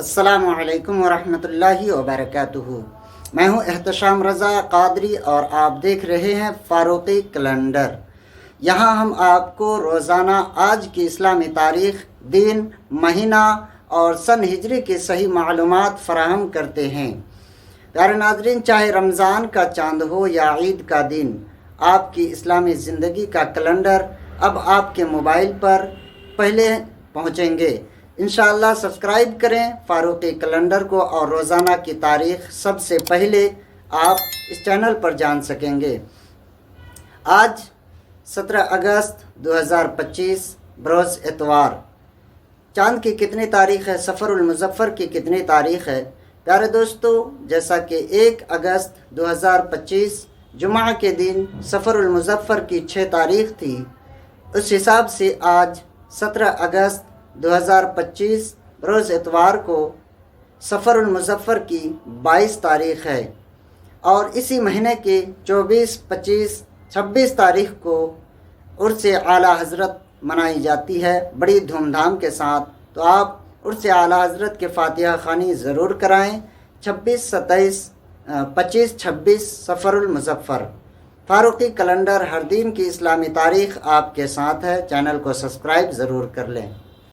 अस्सलामु अलैकुम वरहमतुल्लाहि वबरकातुहू। मैं हूं एहतशाम रज़ा कादरी और आप देख रहे हैं फ़ारूक़ी कैलेंडर। यहां हम आपको रोज़ाना आज की इस्लामी तारीख़, दिन, महीना और सन हिजरी की सही मालूमात फ़राहम करते हैं। प्यारे नाज़रीन, चाहे रमज़ान का चांद हो या ईद का दिन, आपकी इस्लामी ज़िंदगी का कैलेंडर अब आपके मोबाइल पर पहले पहुँचेंगे। इंशाअल्लाह सब्सक्राइब करें फ़ारूक़ी कैलेंडर को और रोज़ाना की तारीख़ सबसे पहले आप इस चैनल पर जान सकेंगे। आज 17 अगस्त 2025 बरोज़ एतवार। चांद की कितनी तारीख़ है, सफ़रुल मुज़फ़्फ़र की कितनी तारीख़ है? प्यारे दोस्तों, जैसा कि 1 अगस्त 2025 जुमा के दिन सफ़रुल मुज़फ़्फ़र की 6 तारीख़ थी, उस हिसाब से आज 17 अगस्त 2025 रोज़ एतवार को सफ़रुल मुज़फ़्फ़र की 22 तारीख़ है और इसी महीने की 24, 25, 26 तारीख़ को उर्स आला हज़रत मनाई जाती है बड़ी धूमधाम के साथ। तो आप उर्स आला हज़रत के फ़ातिहा ख़ानी ज़रूर कराएँ। 26, 27, 25, 26 सफ़रुल मुज़फ़्फ़र। फ़ारूक़ी कैलेंडर हर दिन की इस्लामी तारीख़ आपके साथ है। चैनल को सब्सक्राइब ज़रूर कर लें।